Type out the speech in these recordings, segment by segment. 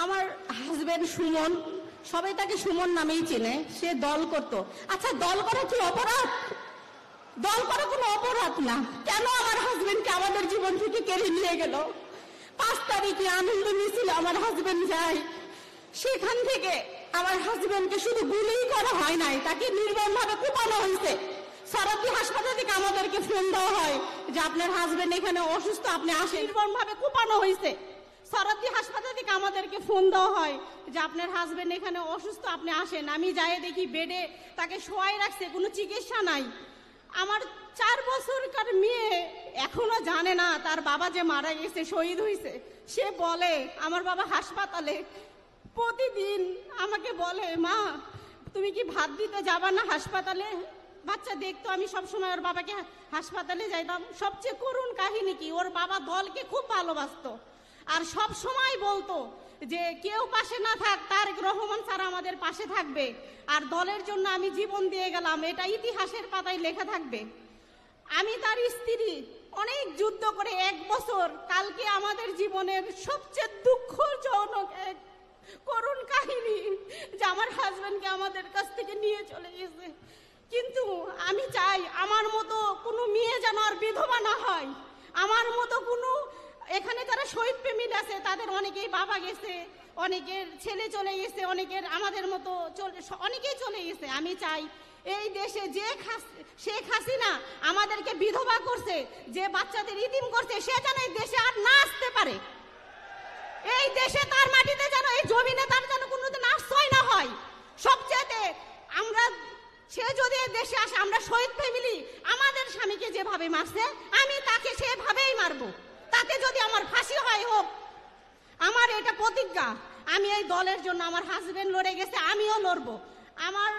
আমার হাজবেন্ড সুমন, সবাই তাকে সুমন নামেই চেনে, সে দল করত। আচ্ছা, দল করা কি অপরাধ? দল করা কোনো অপরাধ না। কেন আমার হাজবেন্ডকে আমাদের জীবন থেকে কেড়ে নিয়ে গেল? 5 তারিখে আনন্দ মিছিলে আমার হাজবেন্ড যায়, সেখান থেকে আমার হাজবেন্ডকে শুধু গুলিই করা হয় নাই, তাকে নির্মমভাবে কুপানো হয়েছে। সরকারি হাসপাতাল থেকে আমাদেরকে ফোন দেওয়া হয় যে আপনার হাজবেন্ড এখানে অসুস্থ, আপনি আসেন। নির্মমভাবে কুপানো হয়েছে। সরকারি হাসপাতাল থেকে আমাদেরকে ফোন দেওয়া হয় যে আপনার হাজবেন্ড এখানে অসুস্থ, আপনি আসেন। আমি যাই দেখি বেডে তাকে শোয়াই রাখছে, কোনো চিকিৎসা নাই। আমার 4 বছরকার মেয়ে এখনো জানে না তার বাবা যে মারা গেছে, শহীদ হয়েছে। সে বলে আমার বাবা হাসপাতালে। প্রতিদিন আমাকে বলে, মা তুমি কি ভাত দিতে যাবা না হাসপাতালে? বাচ্চা দেখতো, আমি সবসময় ওর বাবাকে হাসপাতালে যাইতাম। সবচেয়ে করুণ কাহিনী কি, ওর বাবা দলকে খুব ভালোবাসতো আর সব সময় বলতো যে কেউ পাশে না থাক, তারেক রহমান স্যার আমাদের পাশে থাকবে, আর দলের জন্য আমি জীবন দিয়ে গেলাম, এটা ইতিহাসের পাতায় লেখা থাকবে। আমি তার স্ত্রী, অনেক যুদ্ধ করে 1 বছর। কালকে আমাদের জীবনের সবচেয়ে দুঃখজনক এক করুণ কাহিনী যে আমার হাজবেন্ডকে আমাদের কাছ থেকে নিয়ে চলে গেছে। কিন্তু আমি চাই আমার মতো কোনো মেয়ে যেন আর বিধবা না হয়। আমার মতো কোনো, এখানে যারা শহীদ প্রেমিক আছে তাদের অনেকেই বাবা গেছে, অনেকের ছেলে চলে গেছে, অনেকের আমাদের মতো অনেকেই চলে গেছে। আমি চাই এই দেশে যে শেখ হাসিনা আমাদেরকে বিধবা করছে, যে বাচ্চাদের ইতিম করছে, সে যেন এই দেশে আর না আসতে পারে। এই দেশে তার মাটিতে যেন, এই জমিনে তার যেন কোনোদিন আশ্রয় না হয়। সবচেয়ে আমরা, সে যদি দেশে আসে, আমরা শহীদ ফ্যামিলি আমাদের স্বামীকে যেভাবে মারছে আমি তাকে সেভাবেই মারবো। তাতে যদি আমার ফাঁসি হয় হোক, আমার এটা প্রতিজ্ঞা। আমি এই দলের জন্য, আমার হাজবেন্ড লড়ে গেছে, আমিও লড়বো। আমার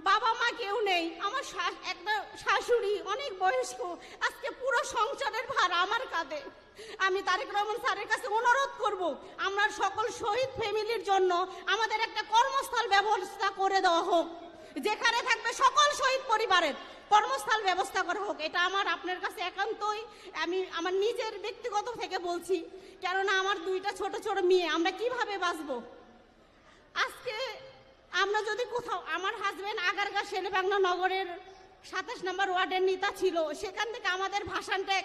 বাবা মা কেউ নেই, আমার একটা শাশুড়ি অনেক বয়স্ক, আজকে পুরো সংসারের ভার আমার কাঁধে। আমি তারেক রহমান স্যারের কাছে অনুরোধ করব, আমরা সকল শহীদ ফ্যামিলির জন্য আমাদের একটা কর্মস্থল ব্যবস্থা করে দেওয়া হোক, যেখানে থাকবে সকল শহীদ পরিবারের কর্মস্থল ব্যবস্থা করা হোক। এটা আমার আপনার কাছে একান্তই, আমি আমার নিজের ব্যক্তিগত থেকে বলছি, কেননা আমার 2টা ছোট ছোট মেয়ে, আমরা কিভাবে বাঁচবো? আজকে আমরা যদি কোথাও, আমার হাজবেন্ড আগারগাঁ শেরেবাংলা নগরের 27 নম্বর ওয়ার্ডের নেতা ছিল, সেখান থেকে আমাদের ভাষণটা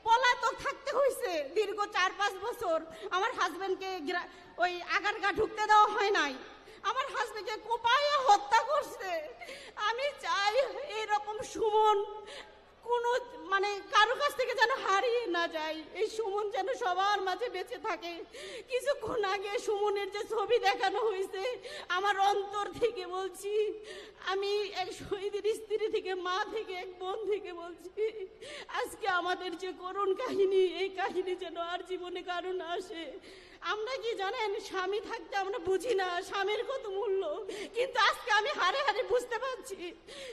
পলাতক থাকতে হয়েছে দীর্ঘ 4-5 বছর। আমার হাজবেন্ডকে ওই আগারগাঁ ঢুকতে দেওয়া হয় নাই, আমার হাজবেন্ডকে কোপায়ে হত্যা করছে। আমি চাই এরকম সুমন কোনো কারো কাছ থেকে যেন হারিয়ে না যায়, এই সুমন যেন সবার মাঝে বেঁচে থাকে। কিছুক্ষণ আগে সুমনের যে ছবি দেখানো হয়েছে, আমার অন্তর থেকে বলছি, আমি এক শহীদের স্ত্রী থেকে, মা থেকে, এক বোন থেকে বলছি, আজকে আমাদের যে করুণ কাহিনী, এই কাহিনী যেন আর জীবনে কারো না আসে। আমরা কি জানেন, স্বামী থাকতে আমরা বুঝি না স্বামীর কত মূল্য, কিন্তু আজকে আমি হারে হারে বুঝতে পারছি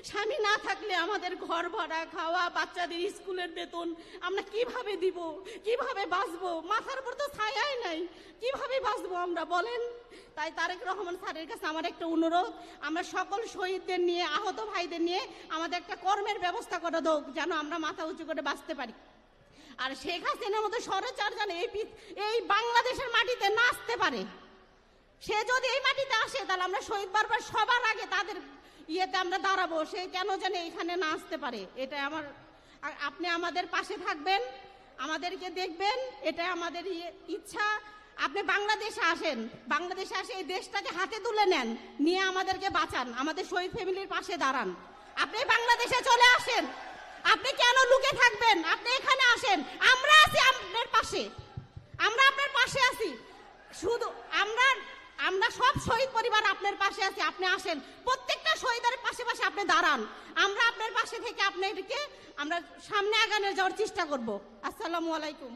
স্বামী না থাকলে আমাদের ঘর ভাড়া, খাওয়া, বাচ্চাদের স্কুলের বেতন আমরা কিভাবে দিব, কিভাবে বাঁচবো? মাথার উপর তো ছায়াই নাই, কিভাবে বাঁচবো আমরা বলেন? তাই তারেক রহমান স্যারের কাছে আমার একটা অনুরোধ, আমরা সকল শহীদদের নিয়ে, আহত ভাইদের নিয়ে আমাদের একটা কর্মের ব্যবস্থা করে দাও, যেন আমরা মাথা উঁচু করে বাঁচতে পারি। আর শেখ হাসিনার মতো স্বৈরাচার যেন এই বাংলাদেশের মাটিতে না আসতে পারে। সে যদি এই মাটিতে আসে, তাহলে আমরা শহীদ বারবার সবার আগে তাদের ইয়েতে আমরা দাঁড়াবো। সে কেন যেন এখানে না আসতে পারে, এটা আমার, আপনি আমাদের পাশে থাকবেন, আমাদেরকে দেখবেন, এটা আমাদের ইচ্ছা। আপনি বাংলাদেশে আসেন, বাংলাদেশে আসে এই দেশটাকে হাতে তুলে নেন, নিয়ে আমাদেরকে বাঁচান, আমাদের শহীদ ফ্যামিলির পাশে দাঁড়ান। আপনি বাংলাদেশে চলে আসেন, আপনি কেন লুকে থাকবেন? আপনি এখানে আসেন, আমরা আছি আপনার পাশে, আমরা আপনার পাশে আছি। শুধু আমরা সব শহীদ পরিবার আপনার পাশে আছি। আপনি আসেন, প্রত্যেকটা শহীদের পাশে পাশে আপনি দাঁড়ান, আমরা আপনার পাশে থেকে আপনাদেরকে আমরা সামনে আগানো যাওয়ার চেষ্টা করব। আসসালামু আলাইকুম।